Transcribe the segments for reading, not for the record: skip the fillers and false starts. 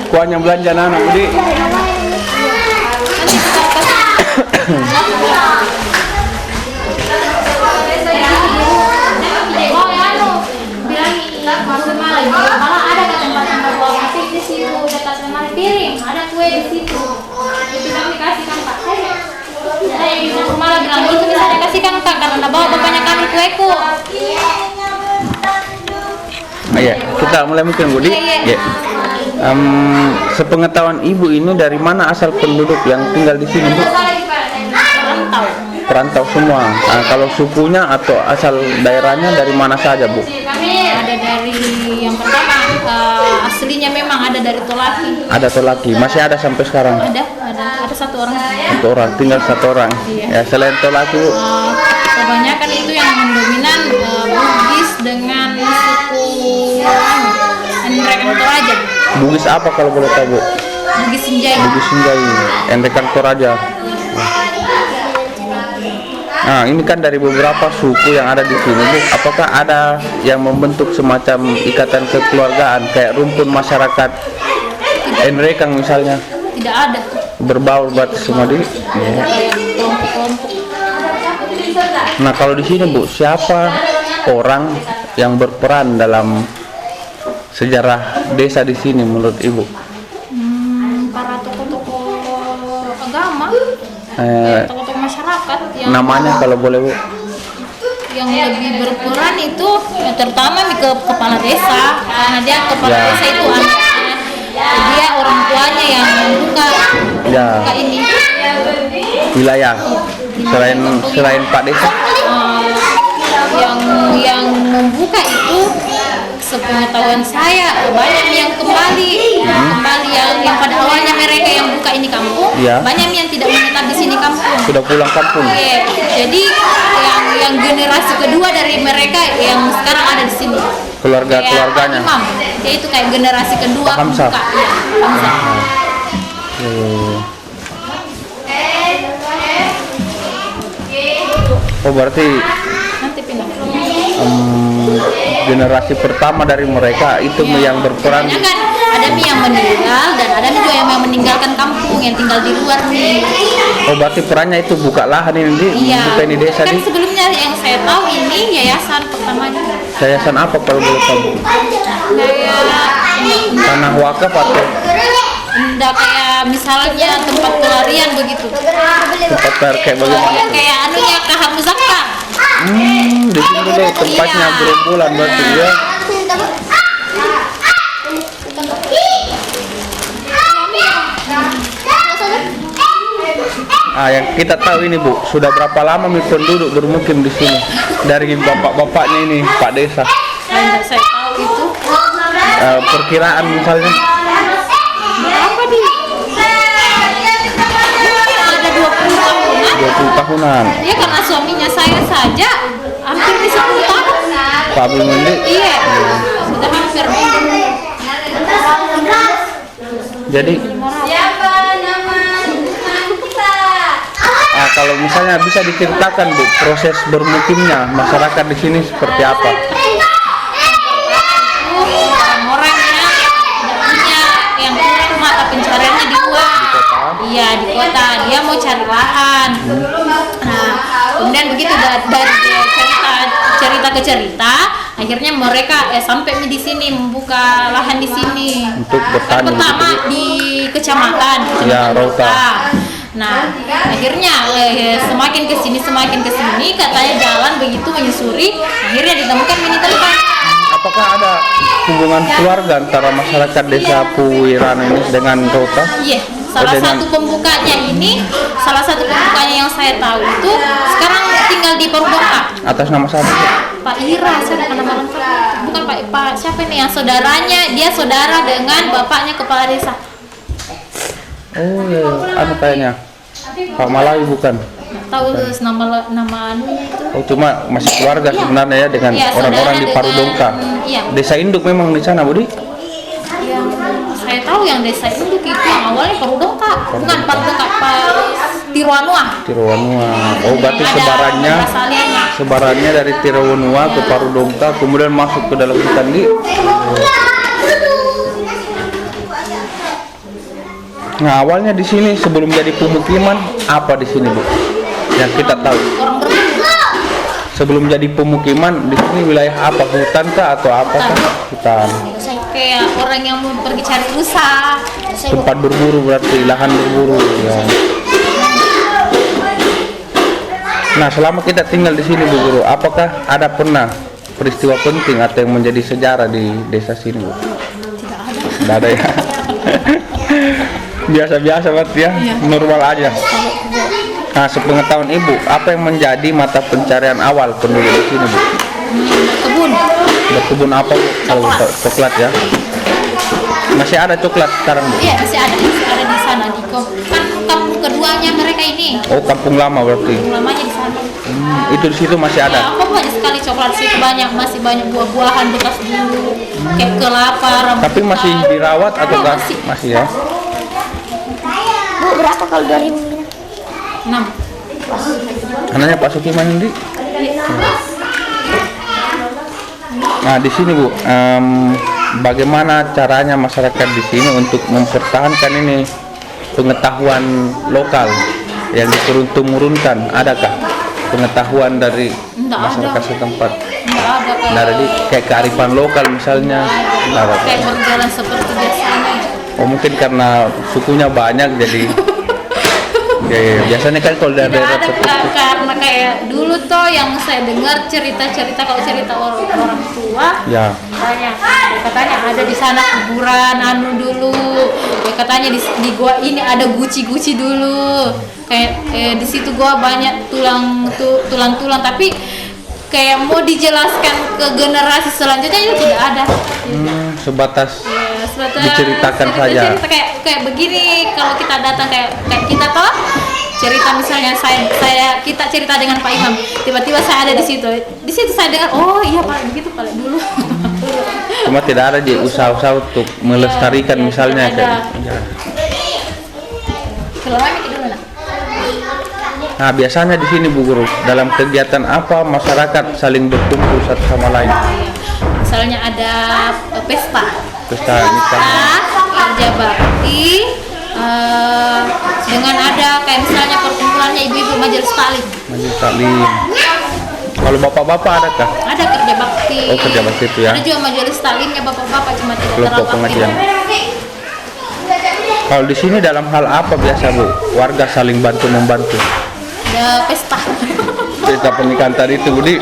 Kuahnya belanja anak Budi. Malah ada ke tempat-tempat buang nasi di situ dekat lemari piring, ada kue di situ. Itu kami kasihkan Pak. Saya bisa malah bilang itu bisa dikasihkan Kak karena bawa bapaknya kami kueku. Iya, kita mulai mungkin Budi. Iya. Sepengetahuan ibu ini dari mana asal penduduk yang tinggal di sini Bu? Perantau. Perantau semua. Nah, kalau sukunya atau asal daerahnya dari mana saja Bu? Kami ada dari yang pertama aslinya memang ada dari Tolaki. Ada Tolaki, masih ada sampai sekarang? Ada satu orang. Satu orang, tinggal satu orang. Iya. Ya selain Tolaki Bu? Kebanyakan itu yang mendominan Bugis dengan suku Enrekan Toraja. Bugis apa kalau boleh tahu Bu? Bugis Sinjai. Bugis Sinjai, Enrekan Toraja. Nah, ini kan dari beberapa suku yang ada di sini, Bu. Apakah ada yang membentuk semacam ikatan kekeluargaan kayak rumpun masyarakat Enrekang misalnya? Tidak ada. Berbaur buat semua di. Ya. Kelompok-kelompok. Nah, kalau di sini, Bu, siapa orang yang berperan dalam sejarah desa di sini menurut Ibu? Para tokoh-tokoh agama, tokoh-tokoh masyarakat yang Namanya kalau boleh Bu? yang lebih berperan itu ya, terutama ke kepala desa karena dia kepala Ya. desa itu anaknya dia orang tuanya yang membuka Ya. ini Wilayah selain Pak Desa? yang membuka itu sepengetahuan saya banyak yang kembali yang pada awalnya mereka yang buka ini kampung Ya. banyak yang tidak menetap di sini kampung. Sudah pulang kampung? Iya, jadi yang generasi kedua dari mereka yang sekarang ada di sini. Keluarganya? Imam, yaitu kayak generasi kedua Pak Hamzah? buka. Iya, Pak Hamzah. Oh berarti Nanti pindah. generasi pertama dari mereka itu yang berperan. Banyak kan ada yang meninggal dan ada juga yang meninggalkan kampung yang tinggal di luar nih. Oh berarti perannya itu buka lahan ini buka ini desa Kan nih. sebelumnya yang saya tahu ini yayasan pertamanya. Yayasan apa kalau boleh tahu? Kayak Tanah wakaf atau enggak kayak misalnya tempat pelarian begitu. tempat kayak bagaimana? Kayak anunya Kahar Muzakka. Di sini dulu tempatnya Iya. berbulan berarti ya. Yang kita tahu ini Bu, sudah berapa lama penduduk bermukim di sini? Dari bapak-bapaknya ini Pak Desa. Yang saya tahu itu Perkiraan misalnya berapa di? Ada 20 tahunan. 20 tahunan. Iya karena suaminya saya saja hampir di 10 tahun. Pak Abdul Mendi. Iya, sudah hampir. Jadi kalau misalnya bisa diceritakan Bu, proses bermukimnya masyarakat di sini seperti apa? Orangnya punya yang kurang mata pencariannya di luar. Iya di kota dia mau cari lahan. Nah kemudian begitu dari cerita ke cerita, akhirnya mereka sampai di sini membuka lahan di sini. Untuk bertani. Pertama di kecamatan Ya, Rauta. Nah, akhirnya semakin kesini katanya jalan begitu menyusuri, akhirnya ditemukan mini tempat. Apakah ada hubungan keluarga antara masyarakat desa Puwiran ini dengan Rauta? Iya, salah satu pembukanya yang saya tahu itu sekarang tinggal di Parudongka. Atas nama siapa? Pak Ira, saya nama lengkap. Bukan Pak siapa nih yang saudaranya, dia saudara dengan bapaknya kepala desa. Oh iya, anu kayaknya Pak Malawi bukan? Tahu nama anunya itu. Oh cuma masih keluarga sebenarnya ya dengan Iya, orang-orang di saudara Parudongka. iya. Desa induk memang di sana Budi? Yang saya tahu yang desa induk itu yang awalnya Parudongka, bukan Parudongka, Tiruanua. Oh, berarti Ada asalnya. sebarannya dari Tiruanua ke Parudongka, kemudian masuk ke dalam hutan di. Nah, awalnya di sini sebelum jadi pemukiman apa di sini, Bu? Yang kita tahu. Orang berburu. Sebelum jadi pemukiman di sini wilayah apa? Hutan kah atau apa kah? Hutan. Saya kayak orang yang mau pergi cari rusa. Tempat berburu berarti lahan berburu ya. Nah, selama kita tinggal di sini, Bu Guru, apakah ada pernah peristiwa penting atau yang menjadi sejarah di desa sini, Bu? Tidak ada ya. Biasa-biasa berarti ya, normal aja. Nah, sepengetahuan Ibu, apa yang menjadi mata pencarian awal penduduk di sini, Bu? Berkebun. Berkebun apa, Bu? Kalau coklat ya. Masih ada coklat sekarang, Bu? Iya, masih ada di sana di kan kampung keduanya mereka ini. Oh, kampung lama berarti. Kampung lamanya di sana. Itu di situ masih Ya, ada. apa banyak sekali coklat sih, masih banyak buah-buahan bekas dulu, kayak kelapa, rambutan. Tapi masih dirawat atau enggak? Masih ya. Bu, berapa kalau 2000? 6. Anaknya Pak Sukiman ini. Nah, di sini, Bu, bagaimana caranya masyarakat di sini untuk mempertahankan ini pengetahuan lokal yang diturun-temurunkan? Adakah pengetahuan dari masyarakat setempat? Nggak ada Dari kayak kearifan lokal misalnya. Nggak ada. kayak berjalan seperti biasanya. Oh, mungkin karena sukunya banyak jadi. Ya, biasanya kan kalau dari Tidak daerah ada tertentu. karena kayak dulu toh yang saya dengar cerita-cerita kalau cerita orang tua. Ya. Katanya ada di sana kuburan dulu. Ya, katanya di gua ini ada guci-guci dulu. Kayak di situ gua banyak tulang-tulang tapi kayak mau dijelaskan ke generasi selanjutnya itu tidak ada. Sebatas Ya, diceritakan saja. cerita kayak begini kalau kita datang kayak kita toh cerita misalnya kita cerita dengan Pak Imam, tiba-tiba saya ada di situ saya dengar, oh iya Pak begitu Pak dulu. Cuma tidak ada usaha-usaha untuk melestarikan misalnya ada. kayak. Ya. Kalau kami dulu lah. Nah, biasanya di sini, Bu Guru, dalam kegiatan apa masyarakat saling berkumpul satu sama lain? Misalnya ada pesta Nikah. kerja bakti, dengan ada kayak misalnya perkumpulannya ibu-ibu majelis taklim. Majelis taklim. Kalau bapak-bapak adakah? Ada kerja bakti. Oh, kerja bakti itu ya. Ada juga majelis taklimnya bapak-bapak cuma tidak Kelompok terlalu aktif. pengajian. Kalau di sini dalam hal apa biasa, Bu? Warga saling bantu-membantu. Ada pesta. Cerita pernikahan tadi itu, Budi.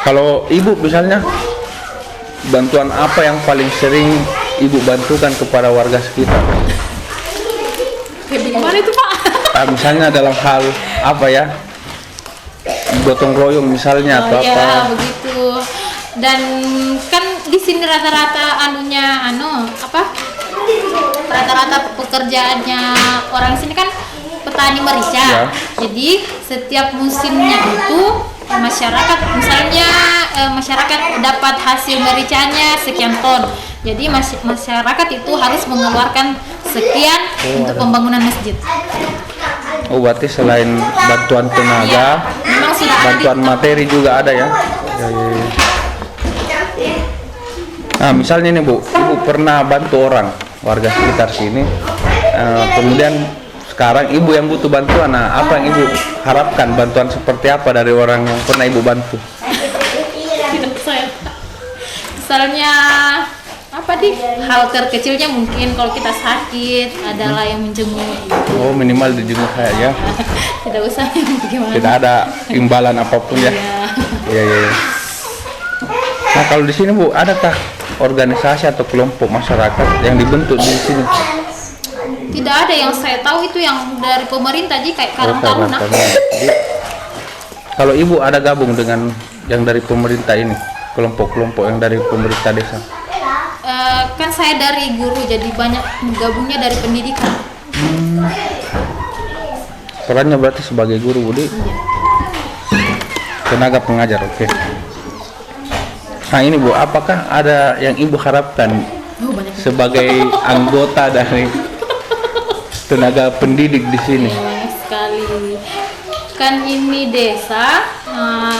Kalau Ibu misalnya, bantuan apa yang paling sering Ibu bantukan kepada warga sekitar? Gimana itu Pak? Misalnya dalam hal apa ya? Gotong royong misalnya atau ya, apa? begitu. Dan kan di sini rata-rata rata-rata pekerjaannya orang sini kan petani merica. Ya. Jadi setiap musimnya itu masyarakat dapat hasil mericanya sekian ton. Jadi masyarakat itu harus mengeluarkan sekian untuk pembangunan masjid. Oh, berarti selain bantuan tenaga, Memang sudah ada bantuan materi juga ada ya? Ya. Nah, misalnya nih, Bu, Ibu pernah bantu orang warga sekitar sini, kemudian sekarang Ibu yang butuh bantuan. Nah, apa yang Ibu harapkan, bantuan seperti apa dari orang yang pernah Ibu bantu? Misalnya apa hal terkecilnya mungkin kalau kita sakit adalah yang menjenguk. Oh, minimal dijenguk saya ya. Tidak usah gimana. Tidak ada imbalan apapun ya. Iya. Nah, kalau di sini, Bu, adakah organisasi atau kelompok masyarakat yang dibentuk di sini? Tidak ada, yang saya tahu itu yang dari pemerintah aja kayak Karang Taruna. Kalau Ibu ada gabung dengan yang dari pemerintah ini, kelompok-kelompok yang dari pemerintah desa? Kan saya dari guru, jadi banyak gabungnya dari pendidikan. Perannya berarti sebagai guru, Budi? Tenaga pengajar, oke. Nah, ini, Bu, apakah ada yang Ibu harapkan sebagai anggota dari tenaga pendidik di sini. Banyak sekali. Kan ini desa,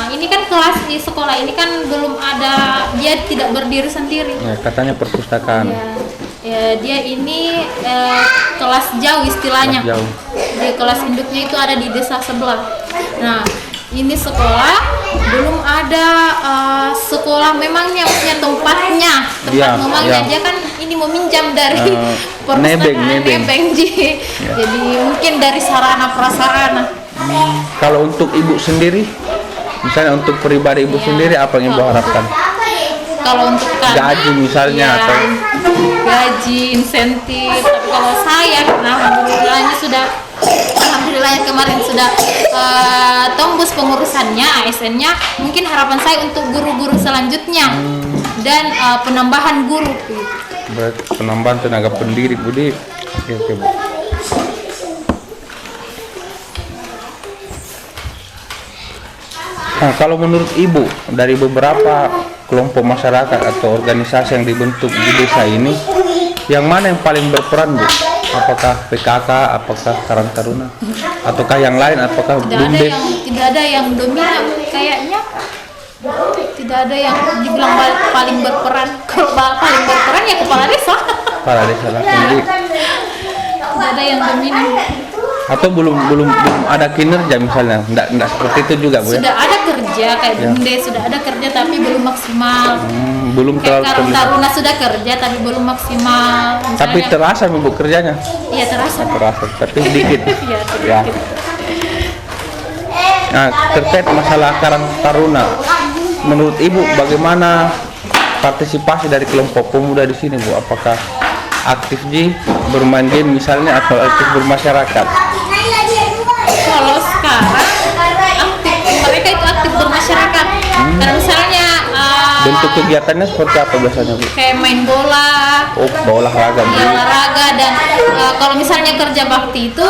ini kan kelas di sekolah ini kan belum ada, dia tidak berdiri sendiri. Ya, katanya perpustakaan. Ya, dia ini kelas jauh istilahnya. Kelas jauh. Di kelas induknya itu ada di desa sebelah. Nah, ini sekolah belum ada sekolah memangnya punya tempatnya, Ya, memangnya ya. dia kan ini meminjam dari perpustakaan nebeng. Ji. Ya. Jadi mungkin dari sarana prasarana. Kalau untuk ibu sendiri, misalnya untuk pribadi ibu sendiri, apa yang ibu harapkan? Kalau untuk Gaji misalnya, ya, atau gaji, insentif. Tapi kalau saya, alhamdulillahnya kemarin sudah tembus pengurusannya, ASN-nya. Mungkin harapan saya untuk guru-guru selanjutnya dan penambahan guru. berarti penambahan tenaga pendidik, Budi. Oke, Bu. Nah, kalau menurut Ibu, dari beberapa kelompok masyarakat atau organisasi yang dibentuk di desa ini, yang mana yang paling berperan, Bu? Apakah PKK, apakah Karang Taruna, ataukah yang lain, apakah BUMDes? Tidak ada yang dominan kayaknya. Tidak ada yang dibilang paling berperan. Kalau paling berperan ya kepala desa. Kepala desa lah. Jadi, Tidak ada yang dominan. atau belum ada kinerja misalnya, enggak seperti itu juga, Bu ya? Sudah ada kerja kayak BUMDes, sudah ada kerja tapi belum maksimal. Belum Kayak terlalu Karang terlihat. Taruna sudah kerja tapi belum maksimal. Tapi Misalnya- terasa, Bu, kerjanya? Iya terasa. Terasa, tapi sedikit. Iya Ya. sedikit. Nah, terkait masalah Karang Taruna, menurut Ibu bagaimana partisipasi dari kelompok pemuda di sini, Bu? Apakah aktif bermain game misalnya atau aktif bermasyarakat? Kalau sekarang mereka itu aktif bermasyarakat. Karena misalnya Bentuk kegiatannya seperti apa biasanya, Bu? kayak main bola, Oh, olahraga, Bu. olahraga dan kalau misalnya kerja bakti itu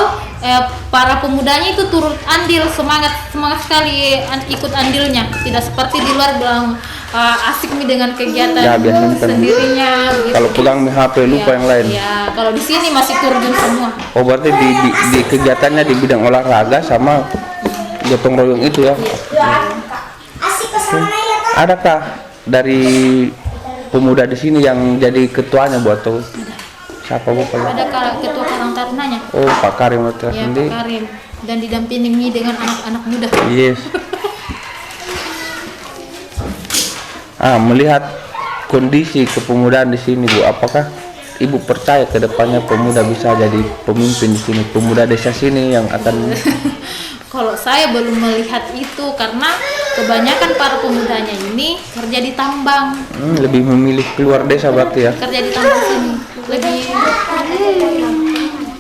para pemudanya itu turut andil, semangat sekali ikut andilnya, tidak seperti di luar bilang asik nih dengan kegiatan Ya, biasanya kan sendirinya gitu. Kalau pegang HP lupa yang lain. Ya, kalau di sini masih terjun semua. Oh, berarti di kegiatannya di bidang olahraga sama gotong royong itu ya. Adakah dari pemuda di sini yang jadi ketuanya, Bu, atau siapa, Bu? Ada ketua Karang Tarunanya, Oh, Pak Karim ya sendiri. Pak Karim, dan didampingi dengan anak-anak muda. Yes. Melihat kondisi kepemudaan di sini, Bu, apakah Ibu percaya ke depannya pemuda bisa jadi pemimpin di sini, pemuda desa sini yang akan Kalau saya belum melihat itu karena kebanyakan para pemudanya ini kerja di tambang, lebih memilih keluar desa berarti ya? kerja di tambang sini lebih.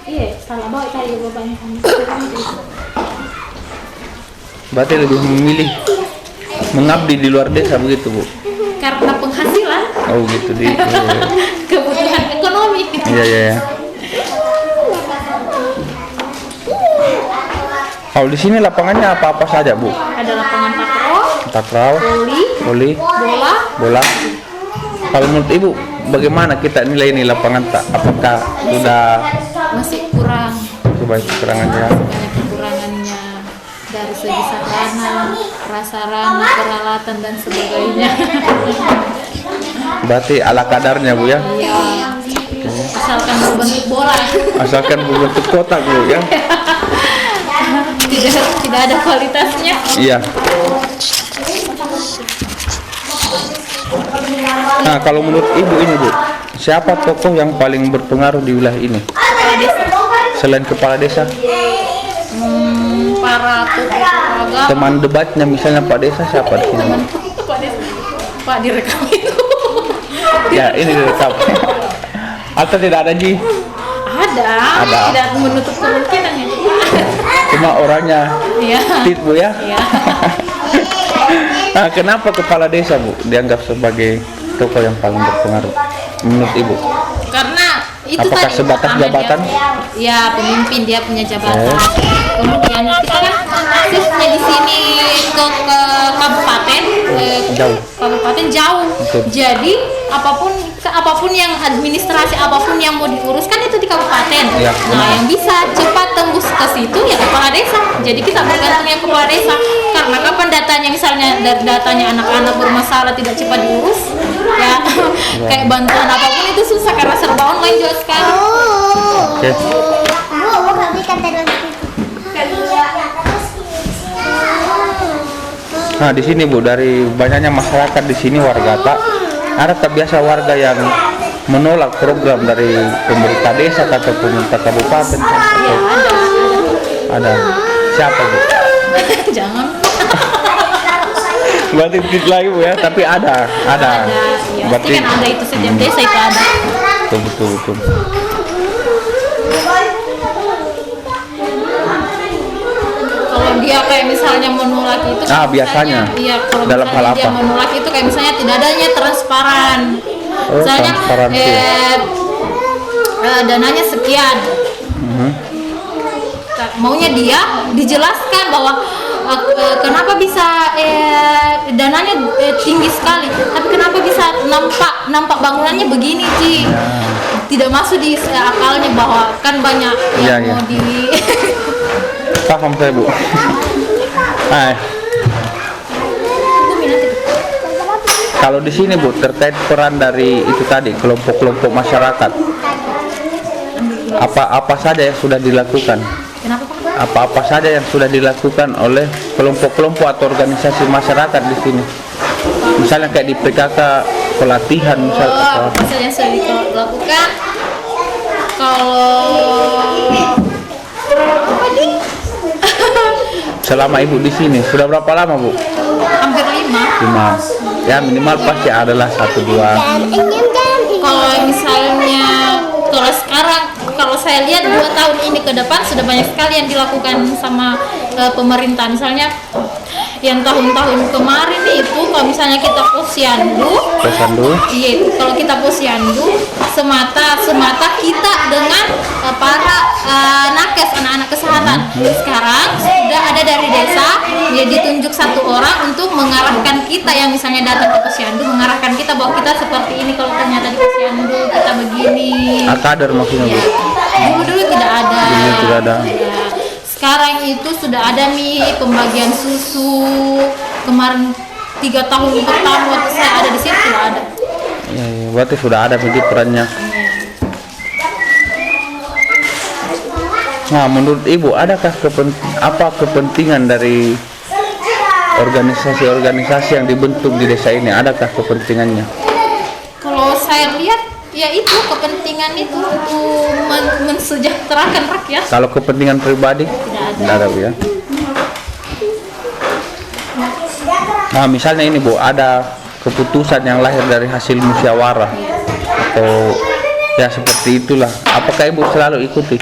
Iya, salah bawa tadi bebannya. Berarti lebih memilih mengabdi di luar desa begitu, Bu? Karena penghasilan, Oh, gitu di. kebutuhan ekonomi. Iya, iya, iya. Kalau di sini lapangannya apa-apa saja, Bu? Ada lapangan Takraw, voli, voli, bola. bola. Kalau menurut Ibu, bagaimana kita nilai ini lapangan tak? Apakah sudah Masih kurang, kekurangannya? banyak kekurangannya dari segi sarana, prasarana, peralatan dan sebagainya. Berarti ala kadarnya, Bu ya? Iya, asalkan berbentuk bola, Asalkan berbentuk kotak, Bu ya? tidak ada kualitasnya. Iya. Nah, kalau menurut Ibu ini, Bu, siapa tokoh yang paling berpengaruh di wilayah ini? Kepala desa, Selain kepala desa, para tokoh agama, teman debatnya misalnya Pak Desa siapa di sini? Pak desa, Pak direkam itu. Ya, ini direkam. Atau tidak ada, Ji? Ada, tidak menutup kemungkinan ya. Cuma orangnya Iya. tit, Bu ya? Iya. Nah, kenapa kepala desa, Bu, dianggap sebagai tokoh yang paling berpengaruh menurut Ibu? Karena itu Apakah tadi sebatas pertama jabatan? Ya, pemimpin, dia punya jabatan. Kemudian kita kan aksesnya di sini ke kabupaten, Jauh. kabupaten jauh. Betul. Jadi apapun apapun yang administrasi apapun yang mau diuruskan itu di kabupaten. Iya, Nah, benar. yang bisa cepat tembus ke situ ya kepala desa. Jadi kita bergantung yang kepala desa. Karena kapan datanya misalnya dari datanya anak-anak bermasalah tidak cepat diurus, ya kayak bantuan apapun itu susah karena serba online juga sekarang. Oke. Bu, kami kata Nah, di sini Bu, dari banyaknya masyarakat di sini warga tak ada tak biasa warga yang menolak program dari pemerintah desa atau pemerintah kabupaten? Ya Ada. Siapa Bu? Jangan. Berarti tidak lagi Bu ya, tapi ada. Ada. Ya, pasti kan ada itu setiap desa itu ada. Betul, betul, betul. Kalau dia kayak misalnya menolak itu Biasanya. iya, kalau Dalam misalnya hal dia apa? menolak itu kayak misalnya tidak adanya transparan. Oh, Misalnya transparansi. dananya sekian. Maunya dia dijelaskan bahwa kenapa bisa dananya tinggi sekali, tapi kenapa bisa nampak bangunannya begini, Ci? Tidak masuk di akalnya bahwa kan banyak yang Iya, mau iya. di Paham saya Bu. Kalau di sini Bu, terkait peran dari itu tadi kelompok-kelompok masyarakat, apa saja yang sudah dilakukan? Kenapa Pak? Apa saja yang sudah dilakukan oleh kelompok-kelompok atau organisasi masyarakat di sini? Misalnya kayak di PKK pelatihan misalnya. Apa saja yang sudah dilakukan? Kalau apa nih? Selama Ibu di sini sudah berapa lama Bu? Hampir 5. 5. Ya minimal pasti adalah 1-2. Kalau misalnya kalau sekarang kalau saya lihat 2 tahun ini ke depan sudah banyak sekali yang dilakukan sama pemerintah. Misalnya yang tahun-tahun kemarin itu kalau misalnya kita posyandu, iya, kalau kita posyandu semata kita dengan para nakes, anak-anak kesehatan. Sekarang sudah ada dari desa, dia ditunjuk 1 orang untuk mengarahkan kita yang misalnya datang ke posyandu, mengarahkan kita bahwa kita seperti ini kalau ternyata di posyandu kita begini. Kader maksudnya Bu. Dulu tidak ada. Dulu tidak ada. Ya. Sekarang itu sudah ada pembagian susu. Kemarin 3 tahun pertama waktu saya ada di sini sudah ada. Ya, berarti sudah ada begitu perannya. Nah, menurut Ibu adakah kepentingan dari organisasi-organisasi yang dibentuk di desa ini? Adakah kepentingannya? Kalau saya lihat ya itu kepentingan itu untuk mensejahterakan rakyat. Kalau kepentingan pribadi? Tidak ada Bu ya. Nah, misalnya ini Bu, ada keputusan yang lahir dari hasil musyawarah atau ya seperti itulah. Apakah Ibu selalu ikuti?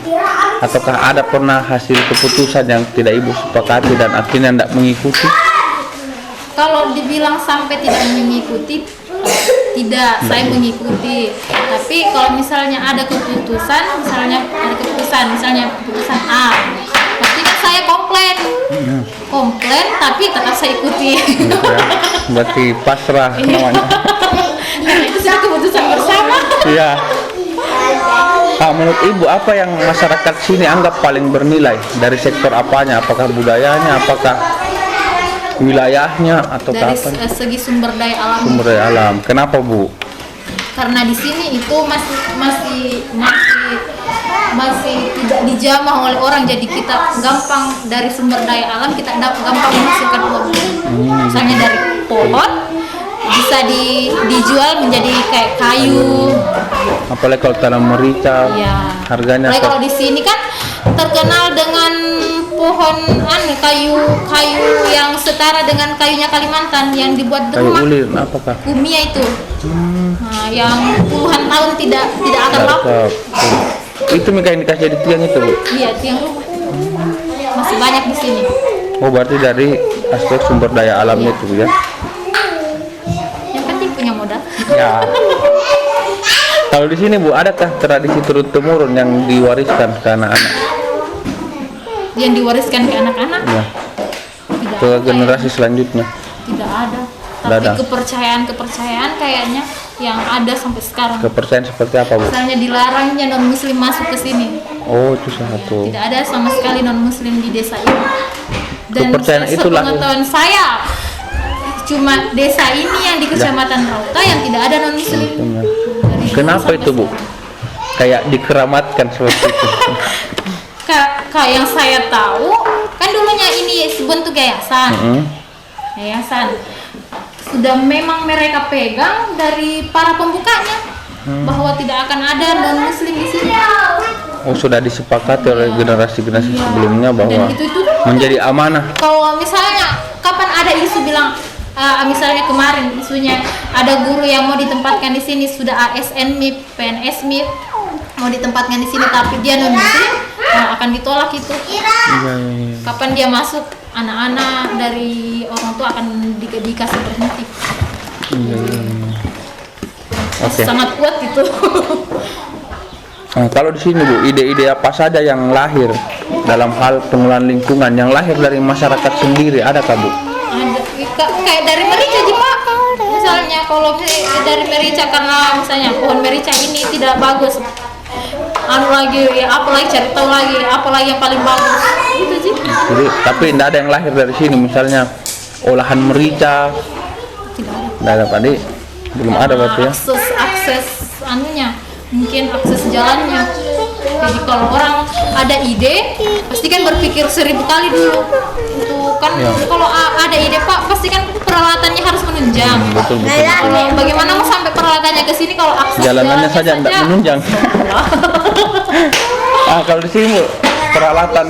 Ataukah ada pernah hasil keputusan yang tidak Ibu sepakati dan akhirnya tidak mengikuti? Kalau dibilang sampai tidak mengikuti, tidak, saya mengikuti. Tapi kalau misalnya ada keputusan, misalnya keputusan A, pasti kan saya komplain, tapi tetap saya ikuti. Ya, berarti pasrah namanya. Karena itu sudah keputusan bersama. Iya. Nah, menurut Ibu apa yang masyarakat sini anggap paling bernilai dari sektor apanya? Apakah budayanya, apakah wilayahnya, atau Dari apa? segi sumber daya alam. Sumber daya alam. Kenapa Bu? Karena di sini itu masih tidak dijamah oleh orang, jadi kita gampang dari sumber daya alam kita gampang menghasilkan uang. Misalnya dari pohon bisa dijual menjadi kayak kayu. Apalagi kalau tanam merica, Ya. harganya Apalagi kalau di sini kan terkenal dengan pohon kayu yang setara dengan kayunya Kalimantan yang dibuat kayu rumah. ulin, apakah? Kumia itu. Nah, yang puluhan tahun tidak akan laku. Itu mereka yang dikasih di tiang itu Bu? Iya, tiang rumah. Masih banyak di sini. Oh, berarti dari aspek sumber daya alamnya itu ya? Yang penting punya modal. Ya. Kalau di sini Bu, adakah tradisi turun temurun yang diwariskan ke anak-anak? Yang diwariskan ke anak-anak? Ya. Tidak Ke ada generasi selanjutnya? Tidak ada. Tidak Tapi ada. kepercayaan kayaknya yang ada sampai sekarang. Kepercayaan seperti apa, Bu? Misalnya dilarangnya non muslim masuk ke sini. Oh, itu satu. Tidak ada sama sekali non muslim di desa ini. Dan Kepercayaan itulah sepengetahuan saya cuma desa ini yang di Kecamatan Rauta yang tidak ada non muslim. Dari dulu Kenapa sampai itu, Bu? Kayak dikeramatkan seperti itu. Kak yang saya tahu kan dulunya ini bentuk yayasan. Yayasan sudah memang mereka pegang dari para pembukanya bahwa tidak akan ada non muslim di sini. Oh, sudah disepakati oleh generasi-generasi sebelumnya bahwa Dan itu menjadi amanah. Kalau misalnya kapan ada isu bilang misalnya kemarin isunya ada guru yang mau ditempatkan di sini sudah ASN MIP, PNS MIP mau ditempatkan di sini tapi dia non muslim akan ditolak itu. Kapan dia masuk anak-anak dari orang tua akan dikasih berhenti. Oke. Sangat kuat itu. Nah, kalau di sini, Bu, ide-ide apa saja yang lahir dalam hal pengelolaan lingkungan yang lahir dari masyarakat sendiri, adakah, Bu? Ada kayak dari merica aja, Pak. Misalnya kalau dari merica karena misalnya pohon merica ini tidak bagus. Lagi ya apalagi cari tahu lagi apalagi yang paling bagus. Gitu sih. Jadi, tapi tidak ada yang lahir dari sini, misalnya olahan merica. Tidak ada, tadi belum ada berarti ya. Akses anunya mungkin akses jalannya. Jadi kalau orang ada ide pasti kan berpikir 1000 kali dulu itu kan Ya. Kalau ada ide Pak pasti kan peralatannya harus menunjang. Betul. Kalau bagaimana mau sampai peralatannya ke sini kalau akses Jalanannya saja tidak menunjang. Kalau di sini, Bu, peralatan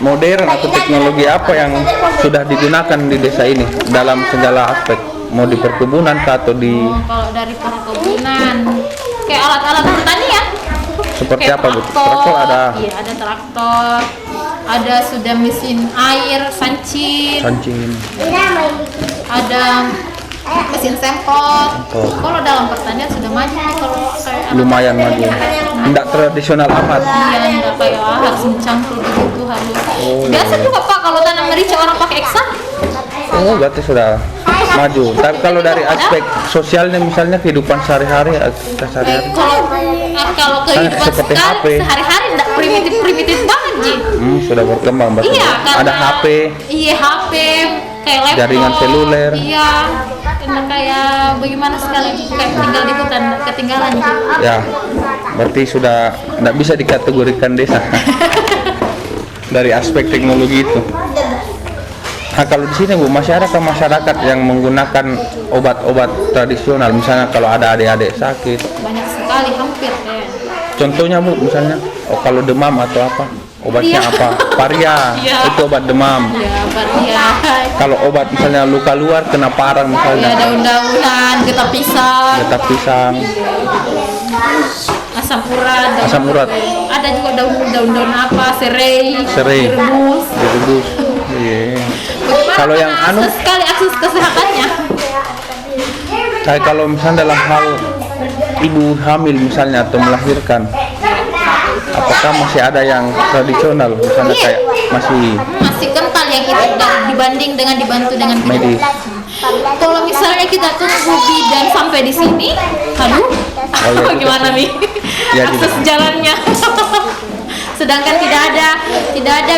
modern atau teknologi apa yang sudah digunakan di desa ini dalam segala aspek, mau di perkebunan kah, atau di kalau dari perkebunan kayak alat-alat pertanian seperti kayak apa, Bu? Traktor ada, iya ada traktor, ada sudah mesin air sancin, ada mesin semprot. Kalau dalam pertanian sudah maju nih kalau kayak lumayan maju. Tidak tradisional amat. iya enggak kayak harus mencampur begitu harus. Biasa juga Pak kalau tanam merica orang pakai eksak. Oh, berarti sudah maju. Tapi kalau dari aspek sosialnya, misalnya kehidupan sehari-hari, Kalau kehidupan seperti HP. sehari-hari enggak primitif banget Ji. Sudah berkembang berarti. Iya, karena Ada HP, Iya, HP kayak laptop. jaringan seluler. Iya. Karena kayak bagaimana sekali kayak tinggal di hutan ketinggalan. Ya, berarti sudah tidak bisa dikategorikan desa dari aspek teknologi itu. Nah, kalau di sini, Bu, masih adakah masyarakat yang menggunakan obat-obat tradisional, misalnya kalau ada adik-adik sakit? Banyak sekali hampir kayak. Contohnya, Bu, misalnya kalau demam atau apa, obatnya Iya. apa? Paria, Iya. itu obat demam. Ya, ya. Kalau obat misalnya luka luar, kena parang Ya, misalnya, daun-daunan, getah pisang, getah pisang, asam urat, Asam urat. Ada juga daun-daun apa, serai, Serai. direbus. direbus. Iya. Bagaimana Kalau yang karena anu, akses sekali akses kesehatannya. kayak kalau misalnya dalam hal ibu hamil misalnya atau melahirkan, apakah masih ada yang tradisional, misalnya Iya. kayak Masih kental yang itu dibanding dengan dibantu dengan medis? Kalau misalnya kita tunggu bidan sampai di sini, aduh, iya, gimana nih Ya, akses tidak. jalannya? Sedangkan tidak ada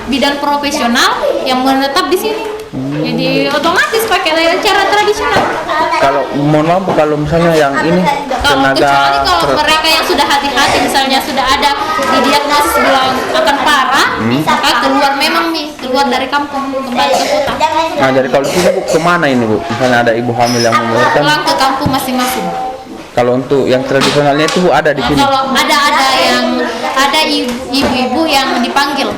bidan profesional yang menetap di sini. Jadi otomatis pakai cara tradisional. Kalau mohon maaf, kalau misalnya yang ini Kalau kecuali kalau tenaga mereka yang sudah hati-hati, misalnya sudah ada didiagnosis bilang akan parah, maka keluar dari kampung kembali ke kota. Nah, jadi kalau di sini, Bu, kemana ini, Bu? Misalnya ada ibu hamil yang melahirkan, Pulang ke kampung masing-masing. kalau untuk yang tradisionalnya itu, Bu, ada di sini Kalau ada ibu-ibu yang dipanggil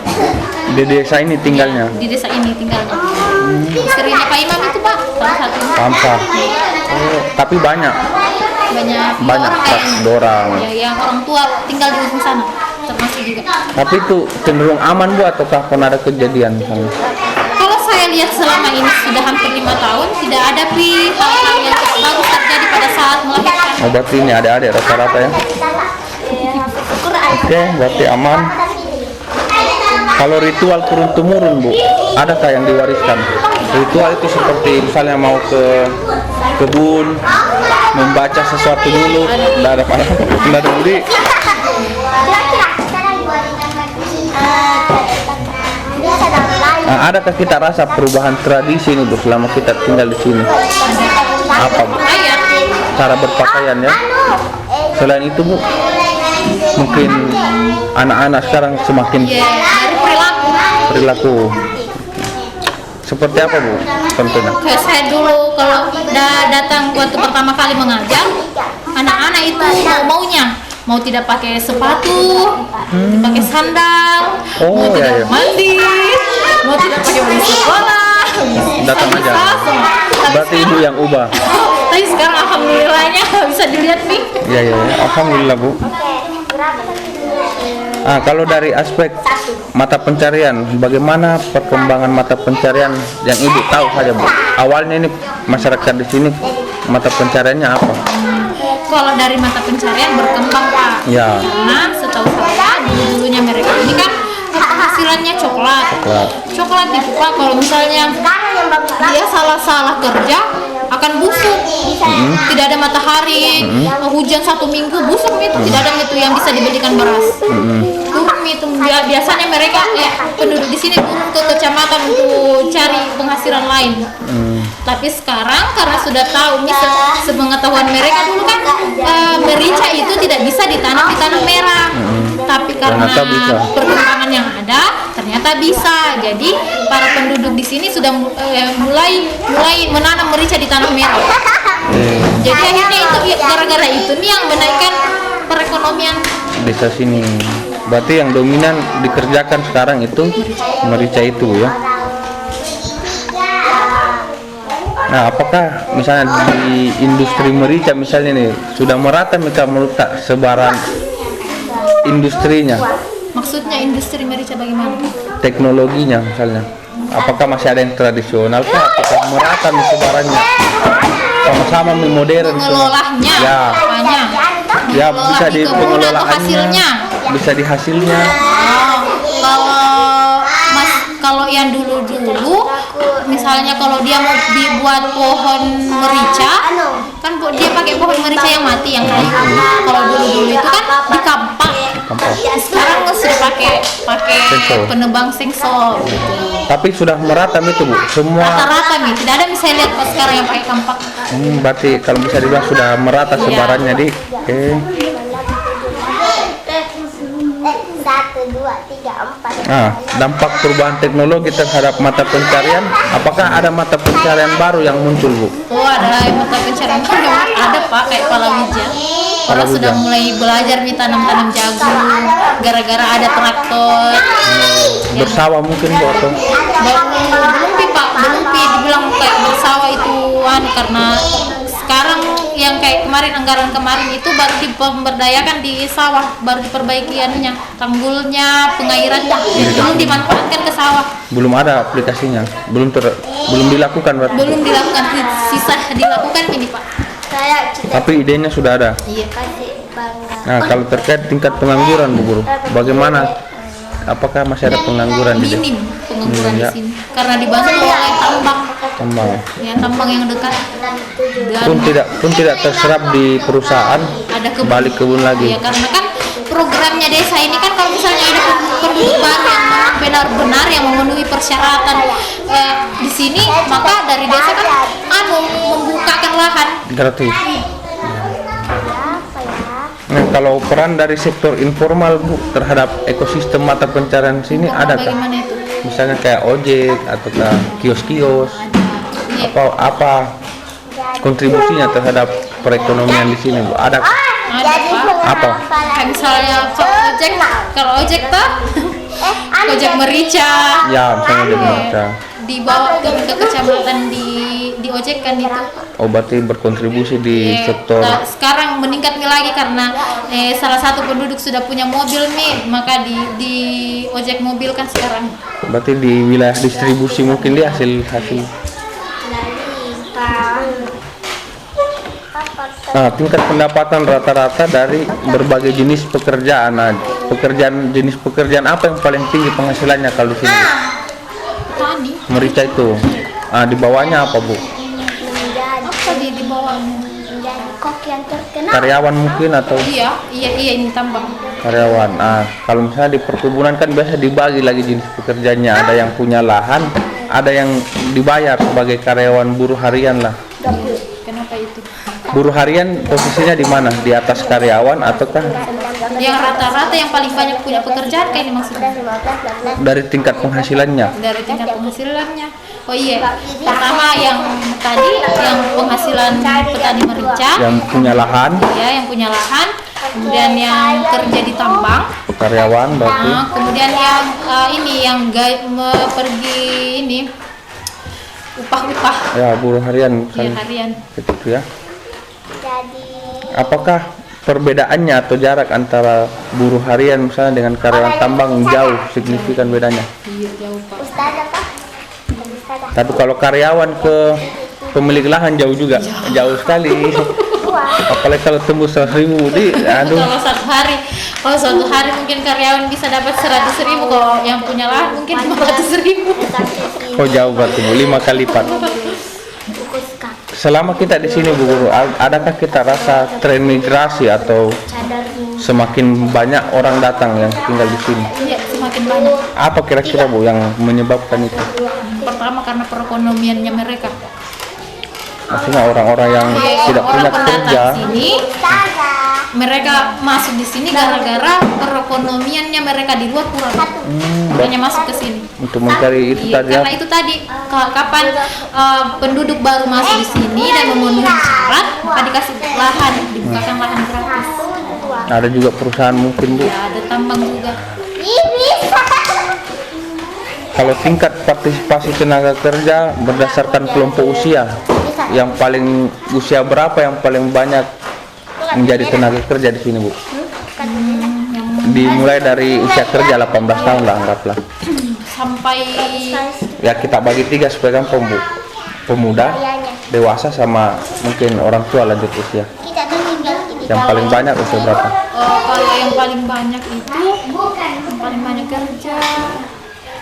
di desa ini tinggalnya. di desa ini tinggalnya. Istrinya Pak Imam itu Pak, salah satu. Sampah. Oh, tapi banyak Banyak Banyak, orang kayak Pak, orang. ya, yang orang tua tinggal di ujung sana termasuk juga. tapi itu cenderung aman, Bu, ataukah pernah ada kejadian misalnya? Kalau saya lihat selama ini sudah hampir 5 tahun tidak ada hal-hal yang tidak bagus terjadi pada saat melahirkan. Oh, berarti ini adik-adik rata-rata ya. Oke, berarti aman. Kalau ritual turun-temurun, Bu, adakah yang diwariskan? Ritual itu seperti misalnya mau ke kebun membaca sesuatu dulu. Nggak ada apa-apa. Nggak ada budi. Nah, adakah kita rasa perubahan tradisi ini Bu selama kita tinggal di sini? Apa Bu? Cara berpakaian ya. Selain itu Bu, mungkin anak-anak sekarang semakin dari perilaku. Seperti apa Bu? Contohnya? Kayak saya dulu kalau datang waktu pertama kali mengajar, anak-anak itu maunya mau tidak pakai sepatu, pakai sandal, mau tidak mandi, mau tidak pakai baju sekolah, Datang aja. Berarti ibu yang ubah. Tapi sekarang alhamdulillahnya bisa dilihat nih. Iya. Alhamdulillah Bu. Kalau dari aspek mata pencarian, bagaimana perkembangan mata pencarian yang ibu tahu saja Bu? Awalnya ini masyarakat di sini mata pencariannya apa? Kalau dari mata pencarian berkembang Pak. Ya. Karena setahu saya dulunya mereka ini kan penghasilannya coklat. Coklat itu Pak, kalau misalnya dia salah kerja akan busuk. Tidak ada matahari, hujan 1 minggu busuk itu, tidak ada itu yang bisa dibelikan beras. Turun itu biasanya mereka penduduk di sini turun ke kecamatan untuk cari penghasilan lain. Tapi sekarang karena sudah tahu nih sepengetahuan mereka dulu kan merica itu tidak bisa ditanam di tanah merah. Tapi karena perkembangan yang ada ternyata bisa. Jadi para penduduk di sini sudah mulai menanam merica di tanah merah. Jadi akhirnya itu gara-gara itu nih yang menaikkan perekonomian desa sini. Berarti yang dominan dikerjakan sekarang itu merica itu ya. Nah, apakah misalnya di industri merica misalnya nih sudah merata mereka meletak sebaran industrinya? Maksudnya industri merica bagaimana? Teknologinya misalnya. Apakah masih ada yang tradisional kah? Apakah merata nih sebarannya? Sama-sama modern Pengelolanya banyak. Ya bisa di pengelolaannya, hasilnya. bisa di hasilnya. Kalau yang dulu misalnya kalau dia mau dibuat pohon merica kan dia pakai pohon merica yang mati yang kayu. Kalau dulu itu kan dikampak. Sekarang sudah pakai penebang sensor gitu. Tapi sudah merata itu Bu, semua rata-rata nih, tidak ada misalnya lihat pas sekarang yang pakai kampak. Berarti kalau bisa dibilang sudah merata sebarannya di. 1, 2, 3, 4. Dampak perubahan teknologi terhadap mata pencarian, apakah ada mata pencarian baru yang muncul Bu? Oh, ada mata pencarian baru, ada Pak, kayak palawija. Orang sudah mulai belajar nih tanam jagung gara-gara ada traktor. Bersawah mungkin Bu atau? Belum Pak, dibilang kayak bersawah itu karena sekarang yang kayak anggaran kemarin itu baru dipemberdayakan di sawah, baru diperbaiki tanggulnya, pengairannya, belum dimanfaatkan ke sawah. Belum ada aplikasinya, belum dilakukan berarti. Belum dilakukan, sisa dilakukan ini Pak. Tapi idenya sudah ada. Iya. Nah, kalau terkait tingkat pengangguran Bu Guru, bagaimana? Apakah masih ada pengangguran di minim pengangguran di sini karena dibantu oleh tambang yang dekat dan pun tidak terserap di perusahaan, ada balik kebun lagi. Ya, karena kan programnya desa ini kan kalau misalnya ada penduduk baru yang benar-benar yang memenuhi persyaratan di sini, maka dari desa kan membukakan lahan gratis. Nah, kalau peran dari sektor informal Bu terhadap ekosistem mata pencarian sini ada kah? Bagaimana itu? Misalnya kayak ojek atau kios-kios, apa kontribusinya terhadap perekonomian di sini Bu? Ada kah? Ada Pak. Apa? Kayak misalnya kalau ojek ojek merica. Ya, misalnya ojek merica. Dibawa ke kecamatan diojekkan itu. Oh, berarti berkontribusi di sektor. Sekarang meningkat lagi karena salah satu penduduk sudah punya mobil nih, maka di ojek mobil kan sekarang. Berarti di wilayah distribusi mungkin dia hasil. Nah, tingkat pendapatan rata-rata dari berbagai jenis pekerjaan. Nah, jenis pekerjaan apa yang paling tinggi penghasilannya kalau di sini? Tani. Merica itu. Di bawahnya apa Bu? Apa di bawahnya? Kok yang terkenal? Karyawan mungkin atau Iya ini tambang. karyawan. Kalau misalnya di perkebunan kan biasa dibagi lagi jenis pekerjaannya. Ada yang punya lahan, ada yang dibayar sebagai karyawan buruh harian lah. Kenapa itu? Buruh harian posisinya di mana? Di atas karyawan ataukah Yang rata-rata yang paling banyak punya pekerjaan kayak ini maksudnya. 15, 16. dari tingkat penghasilannya? Dari tingkat penghasilannya. Oh iya, pertama yang tadi yang penghasilan petani merica, Yang punya lahan, ya yang punya lahan, kemudian yang kerja di tambang, karyawan berarti. kemudian yang ini yang pergi ini upah-upah Ya, buruh harian ya kan harian. gitu ya. Jadi Apakah perbedaannya atau jarak antara buruh harian misalnya dengan karyawan tambang jauh signifikan bedanya? Iya jauh pak. ustazah kah? Ustazah. Tapi kalau karyawan ke pemilik lahan jauh juga, jauh sekali. Apalagi kalau tembus 100.000 aduh. Kalau satu hari mungkin karyawan bisa dapat 100.000, kalau yang punya lahan mungkin 500.000. Oh jauh berarti Bu, 5 kali lipat. Buku skak. Selama kita di sini Bu Guru, adakah kita rasa tren migrasi atau Cadar ini. semakin banyak orang datang yang tinggal di sini? Iya semakin banyak. Apa kira-kira Bu yang menyebabkan itu? Pertama karena perekonomiannya mereka. Maksudnya orang-orang yang tidak punya Orang pendatang kerja, sini, Ustazah. mereka masuk di sini gara-gara perekonomiannya mereka di luar kurang. Makanya masuk ke sini. untuk mencari itu Iya, tadi ya. karena itu tadi kapan penduduk baru masuk di sini dan memenuhi syarat, maka dikasih lahan, dibukakan lahan gratis. Ada juga perusahaan mungkin Bu. Ya, ada tambang juga. Ih, bisa. Kalau tingkat partisipasi tenaga kerja berdasarkan kelompok usia, yang paling usia berapa yang paling banyak menjadi tenaga kerja di sini Bu? Dimulai dari usia kerja 18 tahun lah anggaplah. Sampai Ya kita bagi 3 supaya gampang Bu. Pemuda, dewasa sama mungkin orang tua lanjut usia. Kita tuh tinggal ini. Yang paling banyak usia berapa? kalau yang paling banyak itu yang paling banyak kerja